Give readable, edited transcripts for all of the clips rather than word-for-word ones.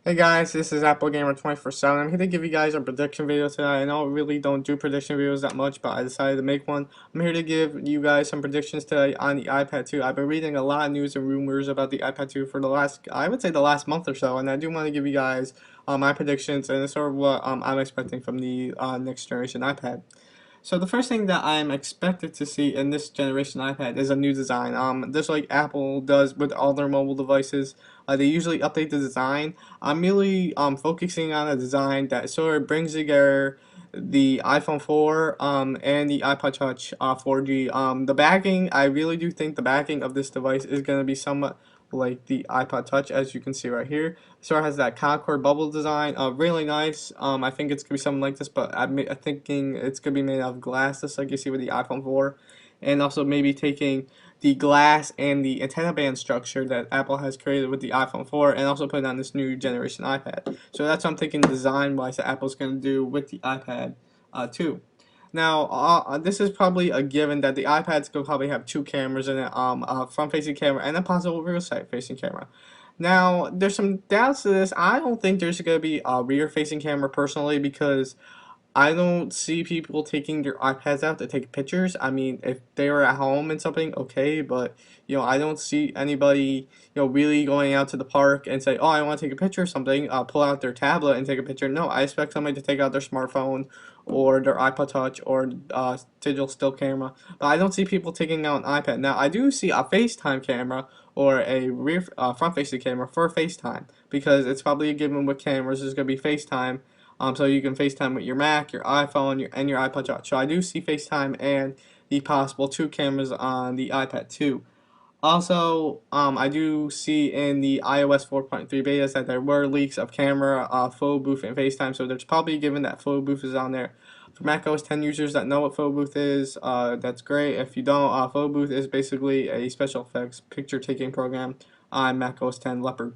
Hey guys, this is Apple Gamer 24/7. I'm here to give you guys a prediction video today. I know I really don't do prediction videos that much, but I decided to make one. I'm here to give you guys some predictions today on the iPad 2. I've been reading a lot of news and rumors about the iPad 2 for the last, I would say the last month or so, and I do want to give you guys my predictions and sort of what I'm expecting from the next generation iPad. So the first thing that I'm expected to see in this generation iPad is a new design. Just like Apple does with all their mobile devices, they usually update the design. I'm really focusing on a design that sort of brings together the iPhone 4 and the iPod Touch 4G. The backing, I really do think the backing of this device is going to be somewhat like the iPod Touch, as you can see right here. Sort of has that Concord bubble design, really nice. I think it's gonna be something like this, but I'm thinking it's gonna be made out of glass, just like you see with the iPhone 4, and also maybe taking the glass and the antenna band structure that Apple has created with the iPhone 4, and also put it on this new generation iPad. So that's what I'm thinking design-wise that Apple's gonna do with the iPad 2. Now, this is probably a given that the iPad's going to probably have two cameras in it, a front-facing camera and a possible rear side-facing camera. Now, there's some doubts to this. I don't think there's going to be a rear-facing camera personally because I don't see people taking their iPads out to take pictures. I mean, if they were at home and something, okay, but I don't see anybody, really going out to the park and say, "Oh, I want to take a picture of something." Pull out their tablet and take a picture. No, I expect somebody to take out their smartphone or their iPod Touch or digital still camera. But I don't see people taking out an iPad. Now, I do see a FaceTime camera or a rear front-facing camera for FaceTime because it's probably a given with cameras. There's going to be FaceTime so you can FaceTime with your Mac, your iPhone, and your iPod Touch. So I do see FaceTime and the possible two cameras on the iPad 2. Also, I do see in the iOS 4.3 betas that there were leaks of camera, photo booth, and FaceTime. So there's probably given that photo booth is on there. For macOS 10 users that know what photo booth is, that's great. If you don't, photo booth is basically a special effects picture taking program on macOS 10 Leopard.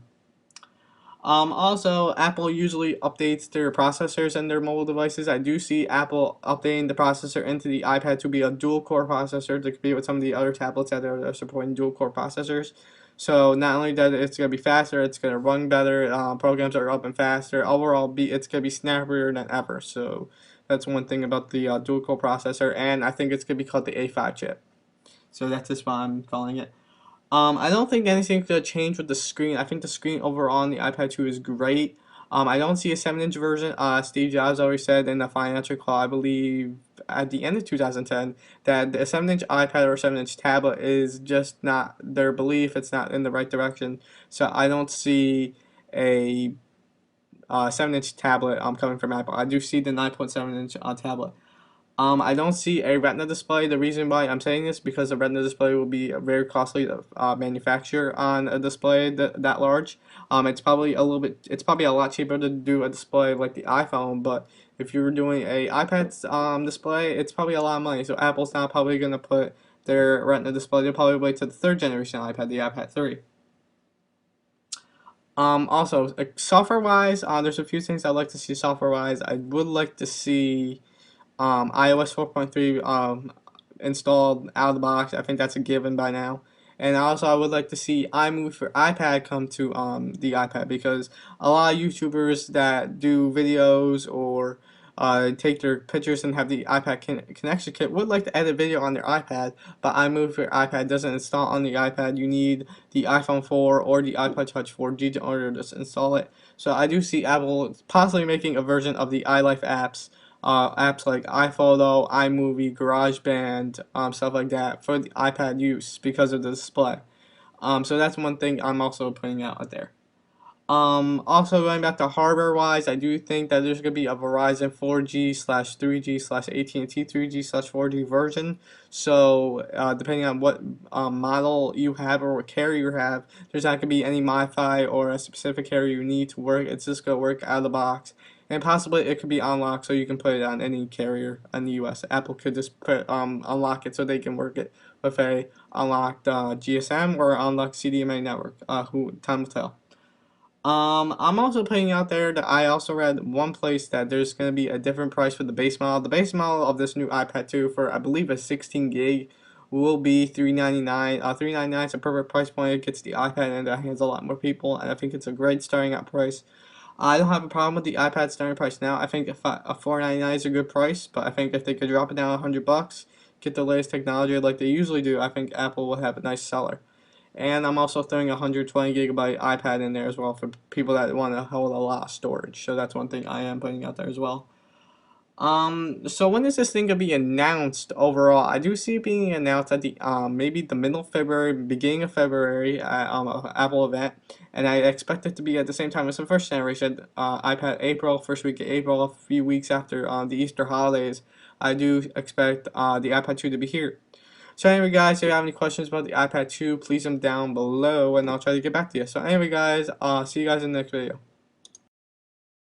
Also, Apple usually updates their processors and their mobile devices. I do see Apple updating the processor into the iPad to be a dual-core processor to compete with some of the other tablets that are supporting dual-core processors. So not only that it's going to be faster, it's going to run better. Programs are up and faster. Overall, it's going to be snappier than ever. So that's one thing about the dual-core processor, and I think it's going to be called the A5 chip. So that's just why I'm calling it. I don't think anything's gonna change with the screen. I think the screen overall on the iPad 2 is great. I don't see a 7-inch version. Steve Jobs already said in the financial call, I believe, at the end of 2010, that a 7-inch iPad or 7-inch tablet is just not their belief. It's not in the right direction. So I don't see a 7-inch tablet coming from Apple. I do see the 9.7-inch tablet. I don't see a Retina display. The reason why I'm saying this is because the Retina display will be very costly to manufacture on a display that large. It's probably a lot cheaper to do a display like the iPhone, but if you're doing a iPad display, it's probably a lot of money. So Apple's not probably going to put their Retina display. They'll probably wait to the third generation iPad, the iPad 3. Also, software-wise, there's a few things I'd like to see software-wise. I would like to see iOS 4.3 installed out of the box. I think that's a given by now. And also, I would like to see iMovie for iPad come to the iPad because a lot of YouTubers that do videos or take their pictures and have the iPad connection kit would like to edit video on their iPad, but iMovie for iPad doesn't install on the iPad. You need the iPhone 4 or the iPod Touch 4G in order to install it. So I do see Apple possibly making a version of the iLife apps like iPhoto, iMovie, GarageBand, stuff like that for the iPad use because of the display. So that's one thing I'm also putting out there. Also going back to hardware wise, I do think that there's going to be a Verizon 4G slash 3G slash AT&T 3G slash 4G version. So depending on what model you have or what carrier you have, there's not going to be any Wi-Fi or a specific carrier you need to work. It's just going to work out of the box. And possibly it could be unlocked so you can put it on any carrier in the US. Apple could just unlock it so they can work it with a unlocked GSM or unlocked CDMA network. Time will tell. I'm also putting out there that I also read one place that there's going to be a different price for the base model. The base model of this new iPad 2 for I believe a 16 gig will be $399. $399 is a perfect price point. It gets the iPad in the hands of a lot more people, and I think it's a great starting out price. I don't have a problem with the iPad starting price now. I think if a $499 is a good price, but I think if they could drop it down $100, get the latest technology like they usually do, I think Apple will have a nice seller. And I'm also throwing a 120 gigabyte iPad in there as well for people that want to hold a lot of storage. So that's one thing I am putting out there as well. So when is this thing gonna be announced overall? I do see it being announced at the maybe the middle of February, beginning of February at a Apple event, and I expect it to be at the same time as the first generation iPad April, first week of April, a few weeks after the Easter holidays. I do expect the iPad 2 to be here. So anyway, guys, if you have any questions about the iPad 2, please them down below, and I'll try to get back to you. So anyway, guys, see you guys in the next video.